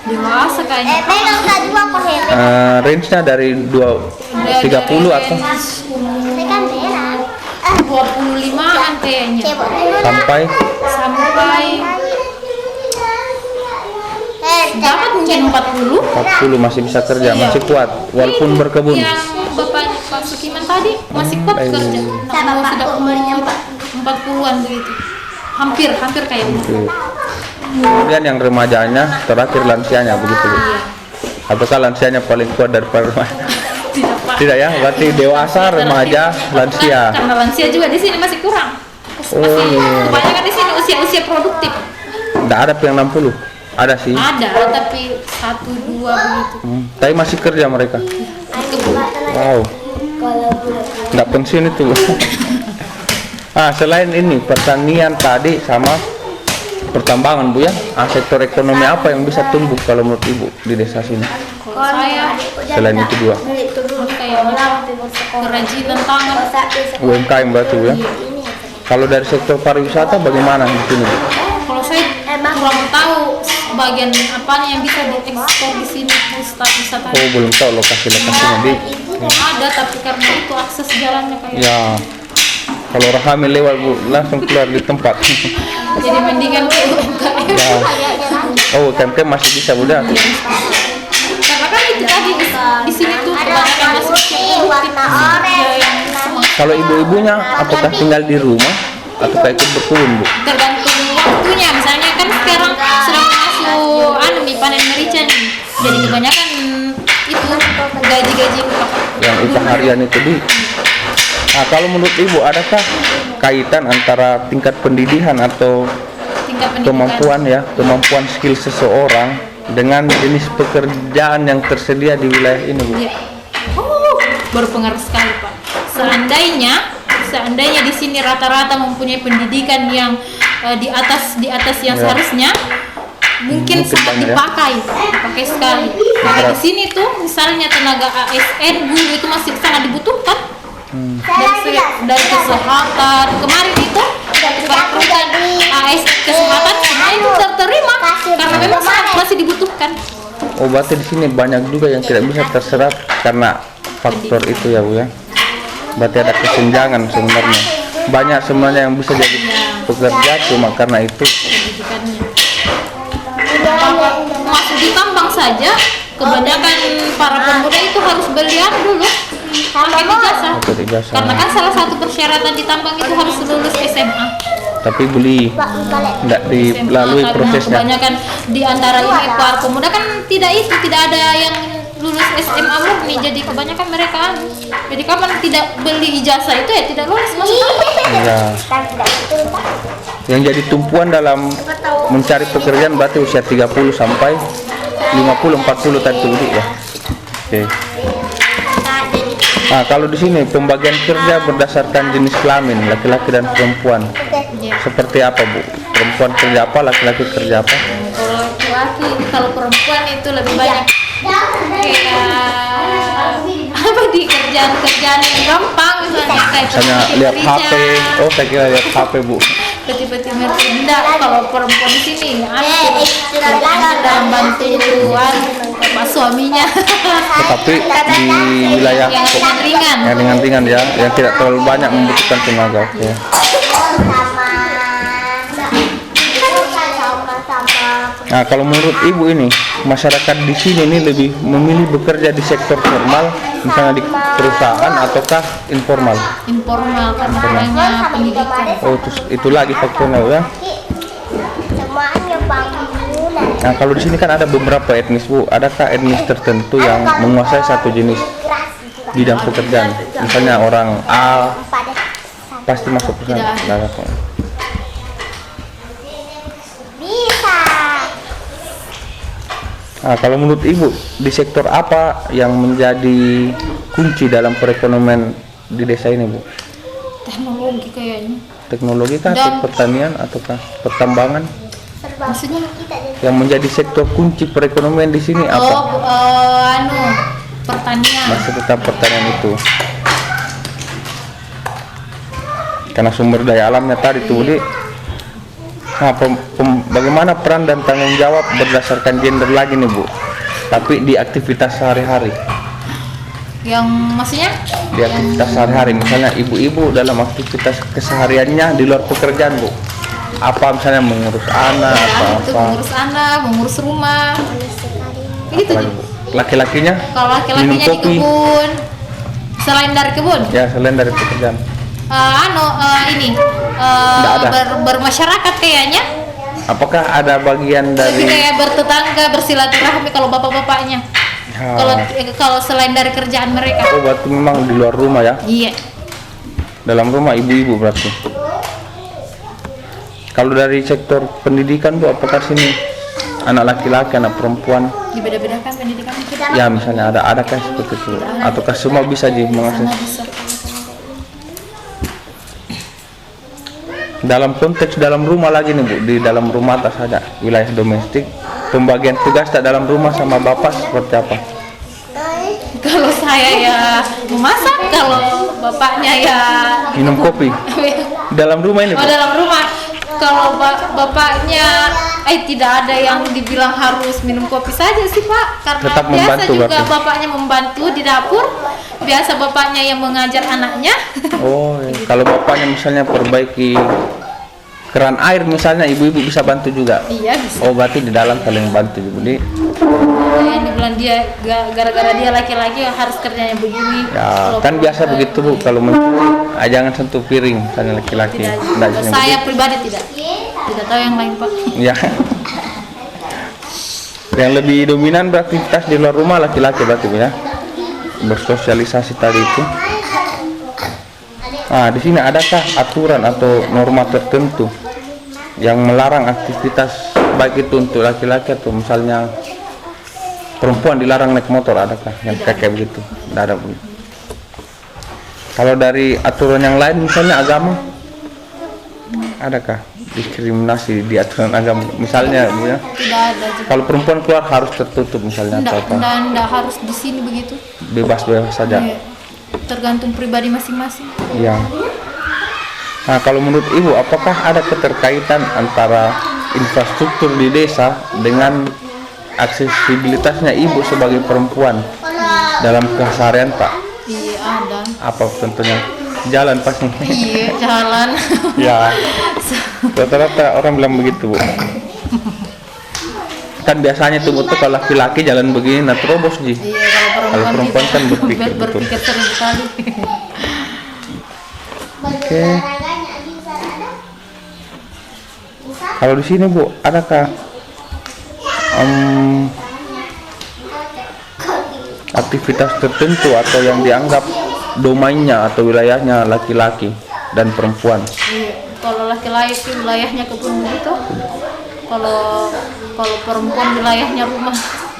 dewasa kayaknya. Pegang kak dua kok ya. Range-nya dari 30 atau Pegang merah. 25-an kayaknya. Cebok dulu. sampai dapat mungkin 40. 40 masih bisa kerja, masih kuat walaupun berkebun. Yang bapaknya Pak Sukiman tadi masih kuat kerja. Nah, sudah umur 40-an begitu. Hampir kayak gitu. Kemudian yang remajanya, terakhir lansianya begitu Bu. Apakah lansianya paling kuat daripada remaja? Tidak Pak. Tidak ya, berarti dewasa, remaja, lansia. Karena lansia juga di sini masih kurang. Oh, Masih iya. kebanyakan di sini usia produktif. Tidak ada yang 60. Ada sih. Ada tapi 1-2 begitu. Tapi masih kerja mereka. Wow. Nggak pensiun itu. Selain ini pertanian tadi sama pertambangan Bu ya. Sektor ekonomi apa yang bisa tumbuh kalau menurut Ibu di desa sini? Kalau saya Selain itu dua. kayak kerajinan tangan. UMKM berarti Bu ya. Kalau dari sektor pariwisata bagaimana di sini Bu? Kalau saya kurang tahu bagian apanya yang bisa diekspor di sini wisata. Oh belum tahu lokasi-lokasinya di. Ada tapi karena itu akses jalannya kayak. Ya. Kalau orang hamil lewat Bu langsung keluar di tempat. Jadi mendingan ke UMKM. Ya. Oh UMKM masih bisa Bu ya. Karena kan itu tadi di sini tuh kebanyakan masuk yang warna orange. Kalau ibu-ibunya apakah tinggal di rumah atau ikut berkebun Bu? tergantung waktunya. Misalnya kan sekarang sudah masuk panen merica nih. Jadi kebanyakan itu gaji-gaji upah. Yang upah harian itu di. Nah, kalau menurut Ibu adakah kaitan antara tingkat pendidikan atau Tingkat pendidikan. kemampuan skill seseorang dengan jenis pekerjaan yang tersedia di wilayah ini Bu? Iya. Berpengaruh sekali Pak. Seandainya di sini rata-rata mempunyai pendidikan yang di atas yang seharusnya, mungkin sangat banyak ya. dipakai sekali. Karena di sini tuh misalnya tenaga ASN guru itu masih sangat dibutuhkan. Dari kesehatan kemarin itu perekrutan ASN kesehatan semua itu terterima karena memang sangat masih dibutuhkan. Oh berarti di sini banyak juga yang tidak bisa terserap karena faktor itu ya Bu ya. Berarti ada kesenjangan sebenarnya. Banyak sebenarnya yang bisa jadi pekerja cuma karena itu. pendidikannya. Masuk di tambang saja, kebanyakan para pemuda itu harus belian dulu pakai ijazah. Dapat ijazah. Karena kan salah satu persyaratan di tambang itu harus lulus SMA. Tapi beli tidak dilalui Karena prosesnya. kebanyakan di antara ini para pemuda kan tidak ada yang lulus SMA murni, jadi kebanyakan mereka jadi kapan tidak beli ijazah itu ya tidak lulus masuk tambang. Ya. Yang jadi tumpuan dalam mencari pekerjaan berarti usia 30 sampai 50 40 tadi Budi ya. Oke. Nah, kalau di sini pembagian kerja berdasarkan jenis kelamin, laki-laki dan perempuan. Seperti apa, Bu? Perempuan kerja apa, laki-laki kerja apa? Kalau laki-laki, kalau perempuan itu lebih banyak kayak apa di kerjaan yang gampang misalnya kayak Misalnya lihat HP. Oh, saya kira lihat HP, Bu. peti-peti tidak. Kalau perempuan di sini dalam bantuan bapak suaminya Tetapi di wilayah yang ringan-ringan. yang ringan-ringan ya, yang tidak terlalu banyak membutuhkan tenaga. Ya. Nah, kalau menurut Ibu ini, masyarakat di sini ini lebih memilih bekerja di sektor formal, misalnya di perusahaan ataukah informal? Informal karena banyak pendidikan. Oh, itu lagi faktornya ya. Nah, kalau di sini kan ada beberapa etnis, Bu. Adakah etnis tertentu yang menguasai satu jenis bidang pekerjaan? Misalnya orang A pasti masuk perusahaan. Tidak ada kok. Nah, kalau menurut Ibu, di sektor apa yang menjadi kunci dalam perekonomian di desa ini, Bu? Teknologi kayaknya. Teknologi kah atau pertanian ataukah pertambangan? Maksudnya Yang menjadi sektor kunci perekonomian di sini apa? Pertanian. Masih tetap pertanian itu. Karena sumber daya alamnya tadi tuh, Budi. Nah, bagaimana peran dan tanggung jawab berdasarkan gender lagi nih, Bu? Tapi di aktivitas sehari-hari. Yang maksudnya? Di aktivitas sehari-hari, misalnya ibu-ibu dalam aktivitas kesehariannya di luar pekerjaan, Bu. Apa misalnya mengurus anak, Itu mengurus anak, mengurus rumah. Begitu. Apalagi, Bu? Laki-lakinya? Kalau laki-lakinya minum di kopi. kebun. Selain dari kebun? Ya, selain dari pekerjaan. Bermasyarakat kayaknya. Apakah ada bagian Lebih dari kayak bertetangga, bersilaturahmi kalau bapak-bapaknya. Kalau selain dari kerjaan mereka. Oh, berarti memang di luar rumah ya? Iya. Dalam rumah ibu-ibu berarti. Kalau dari sektor pendidikan, Bu, apakah sini anak laki-laki, anak perempuan? Dibeda-bedakan pendidikan kita. Ya, misalnya adakah seperti itu? Ataukah semua bisa mengakses? Bisa. Dalam konteks dalam rumah lagi nih, Bu, di dalam rumah tak saja wilayah domestik, pembagian tugas tak dalam rumah sama bapak seperti apa? Kalau saya ya memasak, kalau bapaknya ya Minum kopi. Dalam rumah ini, Bu? dalam rumah. Kalau bapaknya tidak ada yang dibilang harus minum kopi saja sih, Pak. Karena Tetap biasa membantu, juga berarti. bapaknya membantu di dapur. Biasa bapaknya yang mengajar anaknya. Oh, iya. Kalau bapaknya misalnya perbaiki keran air misalnya, ibu-ibu bisa bantu juga. Iya, bisa. Oh, berarti di dalam saling bantu, Bu. Yang dibilang dia gara-gara dia laki-laki harus kerjanya begini. Ya, Kalau kan biasa perempuan begitu, Bu. Kalau mencuri, jangan sentuh piring, misalnya laki-laki. Tidak. Nggak Kalau bisa saya begitu. pribadi tidak tahu yang lain, Pak. Ya. Yang lebih dominan beraktivitas di luar rumah laki-laki berarti, Bu, ya. Bersosialisasi tadi itu. Nah, di sini adakah aturan atau norma tertentu yang melarang aktivitas baik itu untuk laki-laki atau misalnya perempuan dilarang naik motor, adakah yang kayak begitu? Tidak ada, Bu. Kalau dari aturan yang lain misalnya agama, adakah diskriminasi di aturan agama? Misalnya, Bu, ya, Tidak ada juga. kalau perempuan keluar harus tertutup misalnya atau apa? Enggak harus di sini begitu. Bebas-bebas saja. Iya. Tergantung pribadi masing-masing. Iya. Nah, kalau menurut Ibu, apakah ada keterkaitan antara infrastruktur di desa dengan aksesibilitasnya Ibu sebagai perempuan dalam keseharian, Pak? Iya, ada. Apa contohnya? Jalan pasti. Iya, jalan. Ya. Rata-rata orang bilang begitu, Bu. Kan biasanya tuh betul kalau laki-laki jalan begini nah terobos ji. Iya, Kalau perempuan kan berpikir betul. berpikir seribu kali. Oke. Kalau di sini Bu, adakah aktivitas tertentu atau yang dianggap domainnya atau wilayahnya laki-laki dan perempuan? Iya, kalau laki-laki wilayahnya kebun begitu. Kalau perempuan wilayahnya rumah.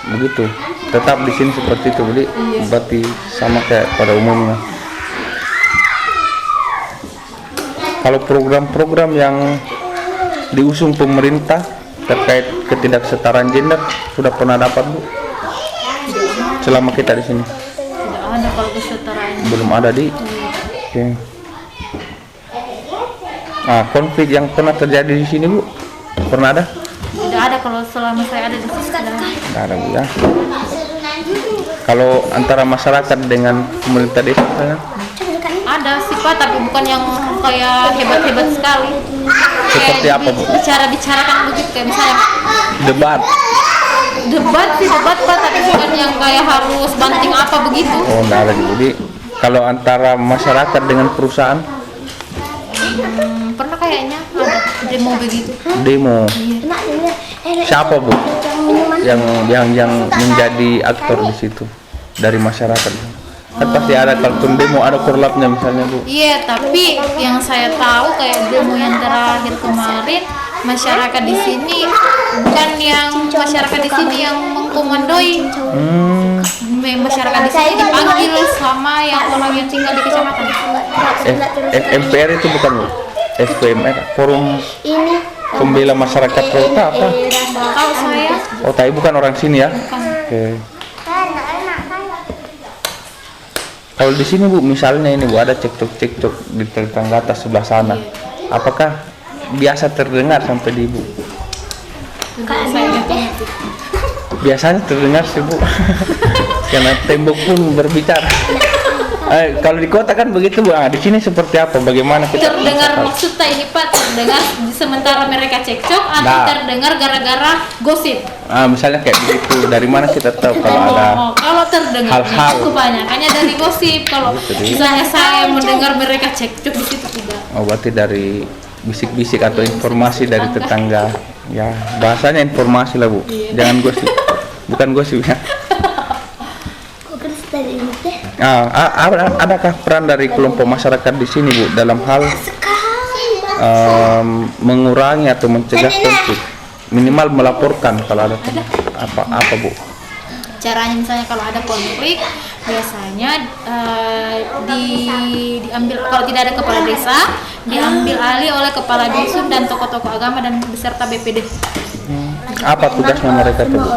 Begitu. Tetap di sini seperti itu, jadi berarti sama kayak pada umumnya. Kalau program-program yang diusung pemerintah terkait ketidaksetaraan gender sudah pernah dapat, Bu? Selama kita di sini Tidak ada kalau kesetaraan. belum ada di. Oke. Nah, konflik yang pernah terjadi di sini, Bu, pernah ada? Tidak ada kalau selama saya ada di sini. Tidak ada, Bu, ya. Kalau antara masyarakat dengan pemerintah desa misalnya? Ada sih Pak, tapi bukan yang kayak hebat-hebat sekali. Seperti apa, Bu? Bicara-bicarakan begitu kayak misalnya Debat. debat Pak, tapi bukan yang kayak harus banting apa begitu. Oh, enggak ada. Jadi kalau antara masyarakat dengan perusahaan Pernah kayaknya ada demo begitu. demo. Siapa, Bu, yang menjadi aktor di situ dari masyarakat? Kan pasti ada kalau demo ada korlapnya misalnya, Bu. Iya, tapi yang saya tahu kayak demo yang terakhir kemarin masyarakat di sini bukan yang masyarakat di sini yang mengkomandoi. Masyarakat di sini dipanggil sama yang orang yang tinggal di kecamatan. MPR itu bukan, Bu? FPMR, Forum Ini Pembela Masyarakat Kota apa? Tahu saya. Oh, tapi bukan orang sini ya? Oke. Kalau di sini, Bu, misalnya ini, Bu, ada cekcok di tetangga atas sebelah sana. Apakah biasa terdengar sampai di Ibu? Biasanya terdengar sih, Bu. Karena tembok pun berbicara. Kalau di kota kan begitu, Bu. Di sini seperti apa? Bagaimana kita Terdengar tahu? maksudnya ini Pak, terdengar sementara mereka cekcok atau Nah. terdengar gara-gara gosip? Misalnya kayak begitu. Dari mana kita tahu kalau ada? Kalau terdengar hal-hal. kebanyakannya dari gosip. Kalau misalnya saya mendengar mereka cekcok di situ tidak. Oh, berarti dari bisik-bisik atau informasi dari tetangga. Ya, bahasanya informasi lah, Bu. Jangan gosip. Bukan gosip ya. Adakah peran dari kelompok masyarakat di sini, Bu, dalam hal mengurangi atau mencegah konflik? Minimal melaporkan kalau ada apa, Bu? Caranya misalnya kalau ada konflik biasanya diambil, kalau tidak ada kepala desa diambil alih oleh kepala dusun dan tokoh-tokoh agama dan beserta BPD. Apa tugasnya mereka tuh, Bu?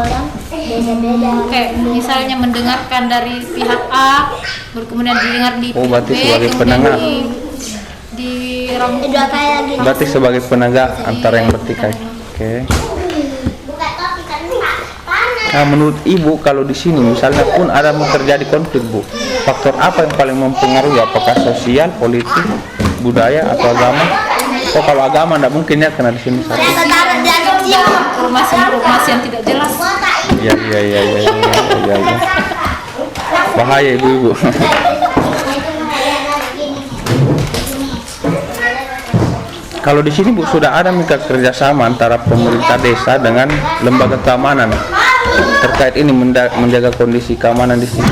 Kayak misalnya mendengarkan dari pihak A, baru kemudian didengar di Oh, pihak berarti B, sebagai kemudian penengah. dirangkum. Berarti sebagai penegak antara yang bertikai. Oke. Nah, menurut Ibu kalau di sini misalnya pun ada terjadi konflik, Bu, faktor apa yang paling mempengaruhi? Apakah sosial, politik, budaya atau agama? Oh, kalau agama enggak mungkin ya, karena di sini satu. Informasi yang tidak jelas. Ya. Bahaya Ibu. Kalau di sini, Bu, sudah ada minta kerjasama antara pemerintah desa dengan lembaga keamanan terkait ini menjaga kondisi keamanan di sini.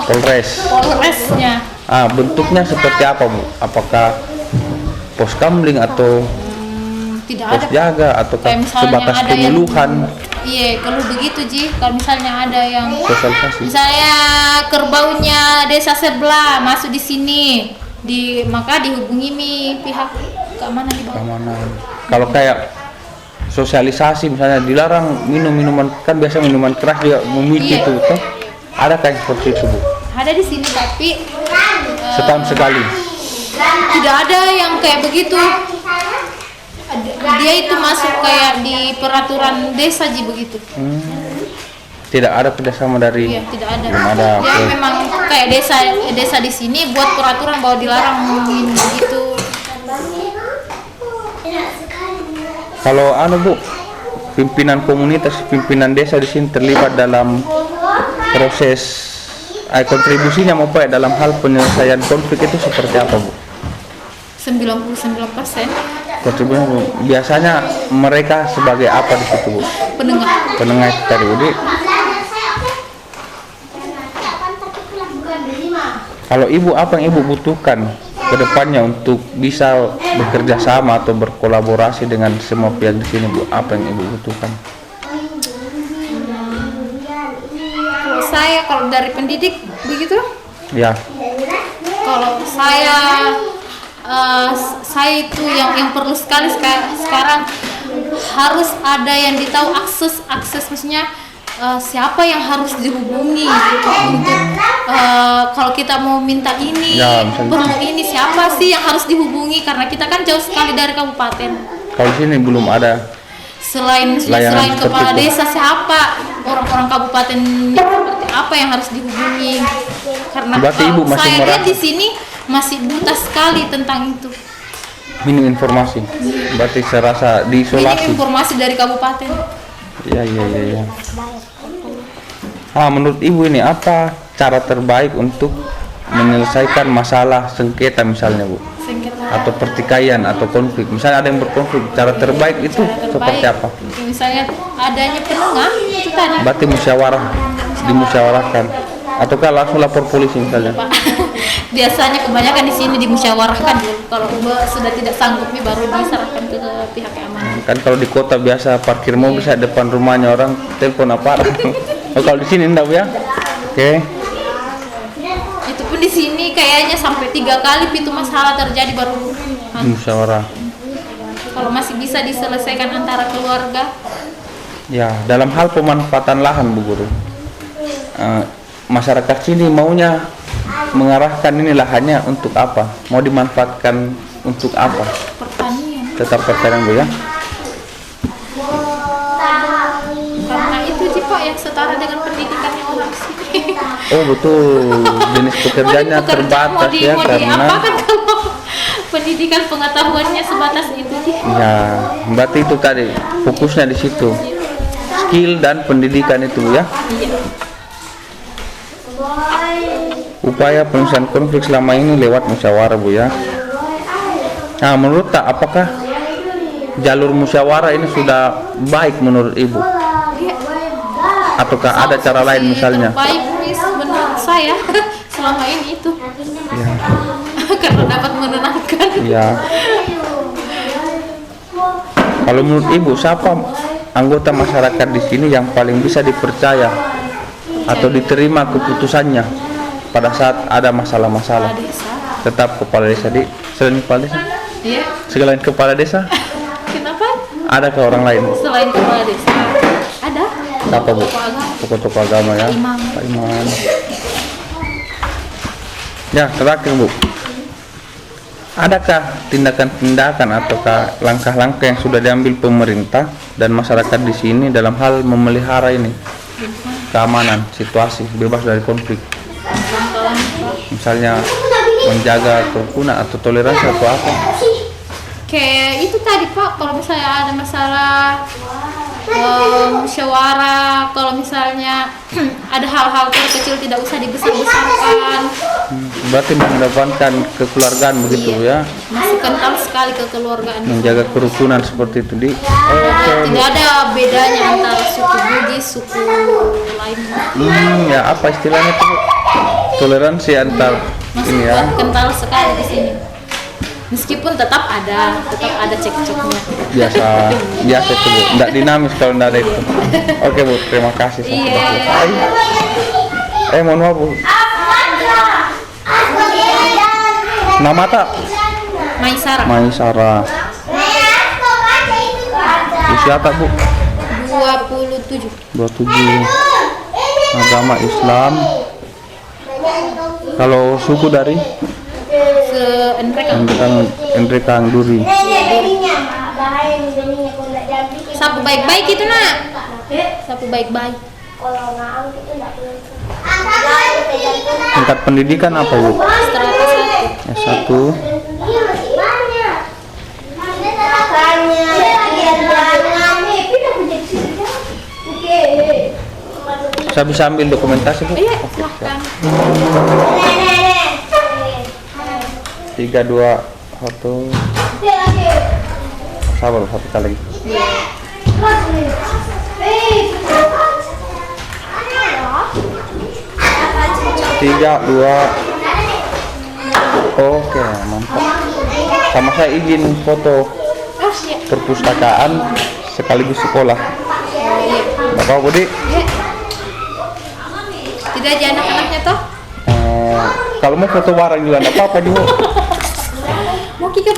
Polresnya. Bentuknya seperti apa, Bu? Apakah pos kamling atau Tidak pos ada. jaga atau Kayak misalnya sebatas ada yang- penyuluhan? Iya, kalau begitu Ji. Kalau misalnya ada yang Sosialisasi. misalnya kerbaunya desa sebelah masuk di sini, maka dihubungi nih pihak keamanan di bawah. Keamanan. Kalau kayak sosialisasi misalnya dilarang minuman, kan biasa minuman keras juga memicu Iya. itu, toh? Ada kayak seperti itu, Bu? Ada di sini tapi Setahun sekali. tidak ada yang kayak begitu. Dia itu masuk kayak di peraturan desa Ji begitu. Tidak ada kerjasama dari. Iya, tidak ada. Belum ada. Dia Oke. memang kayak desa di sini buat peraturan bahwa dilarang ngomongin gitu. Kalau Bu, pimpinan komunitas, pimpinan desa di sini terlibat dalam proses kontribusinya mau Pak dalam hal penyelesaian konflik itu seperti apa Bu? 99% Kontribusinya Bu. Biasanya mereka sebagai apa di situ Bu? penengah. Penengah itu tadi. Jadi kalau Ibu apa yang Ibu butuhkan ke depannya untuk bisa bekerja sama atau berkolaborasi dengan semua pihak di sini Bu? Apa yang Ibu butuhkan? Kalau dari pendidik begitu, Ya, kalau saya itu yang perlu sekali sekarang harus ada yang ditahu akses maksudnya siapa yang harus dihubungi untuk kalau kita mau minta ini Ya, misalnya. perlu ini siapa sih yang harus dihubungi karena kita kan jauh sekali dari kabupaten. kalau di sini belum ada. Selain Layanan seperti kepala itu. desa siapa orang-orang kabupaten seperti apa yang harus dihubungi karena Berarti Ibu masih saya lihat merasa- di sini masih buta sekali tentang itu. Minim informasi. Berarti saya rasa Ini diisolasi. informasi dari kabupaten. Ya. Menurut Ibu ini apa cara terbaik untuk menyelesaikan masalah sengketa misalnya Bu? Sengketa. Atau pertikaian atau konflik. Misalnya ada yang berkonflik, cara terbaik itu seperti apa? Misalnya adanya penengah itu tadi. Berarti dimusyawarahkan. Ataukah langsung lapor polisi misalnya? Pak. Biasanya kebanyakan di sini dimusyawarahkan dulu. Kalau sudah tidak sanggup baru diserahkan ke pihak keamanan. Kan kalau di kota biasa parkir mobil saya depan rumahnya orang telepon aparat. Oh, kalau di sini enggak Bu ya? Oke. Itu pun di sini kayaknya sampai 3 kali pintu masalah terjadi baru Musyawarah. kalau masih bisa diselesaikan antara keluarga. Ya, dalam hal pemanfaatan lahan Bu Guru. Masyarakat sini maunya mengarahkan ini lahannya untuk apa? Mau dimanfaatkan untuk apa? Pertanian Tetap pertanian Bu ya. karena itu sih Pak yang setara dengan pendidikannya orang sini. Oh betul, jenis pekerjaannya terbatas ya karena diapakan kalau pendidikan pengetahuannya sebatas itu sih. ya berarti itu tadi fokusnya di situ, skill dan pendidikan itu Bu ya. Iya. Upaya penyelesaian konflik selama ini lewat musyawarah Bu ya. Nah menurut tak apakah jalur musyawarah ini sudah baik menurut Ibu? Ataukah ada cara lain misalnya? Baik menurut saya selama ini itu Ya, karena dapat menenangkan. ya. Kalau menurut Ibu siapa anggota masyarakat di sini yang paling bisa dipercaya atau diterima keputusannya pada saat ada masalah-masalah? Kepala desa. Tetap kepala desa di selain kepala desa. Iya. Selain kepala desa, Kenapa? ada ke orang lain? Selain kepala desa ada Siapa Bu? tokoh agama. Tokoh-tokoh agama ya. Imam. Pak Imam. Ya, terakhir Bu. Adakah tindakan-tindakan ataukah langkah-langkah yang sudah diambil pemerintah dan masyarakat di sini dalam hal memelihara ini keamanan situasi bebas dari konflik? Misalnya menjaga kerukunan atau toleransi atau apa? Kayak itu tadi Pak, kalau misalnya ada masalah musyawarah, kalau misalnya ada hal-hal kecil tidak usah dibesar-besarkan. Berarti mengedepankan kekeluargaan begitu Bu ya, Masih kental sekali ke keluargaan. menjaga kerukunan seperti itu di. Tidak ada bedanya antara suku Bugis, suku lain. Ya apa istilahnya tuh Bu? Toleransi antar Masih ini ya. kental sekali di sini. Meskipun tetap ada cekcoknya. biasa itu Bu, nggak dinamis kalau nggak ada itu. Oke Bu, terima kasih sudah Iya. selesai. Mohon maaf Bu, nama tak? Maisara Maisara. Usia tak Bu? 27. 27. Agama Islam. Kalau suku dari Se Enreka. Enrekang Duri. Sapu baik-baik itu nak. Sapu baik-baik. Kalau nggak itu nggak boleh. Tingkat pendidikan apa Bu? Strata 1. S1. Iya masih banyak. Makanya jangan. Saya bisa ambil dokumentasi Bu? Iya, silahkan. 3, 2, 1. Sabar, satu kali lagi. 3, 2. Oke, mantap. Sama saya izin foto Oh, iya. perpustakaan sekaligus sekolah. Bapak Budi, Tidak aja anak-anaknya toh? kalau mau foto bareng juga nggak apa-apa juga. Mau Kika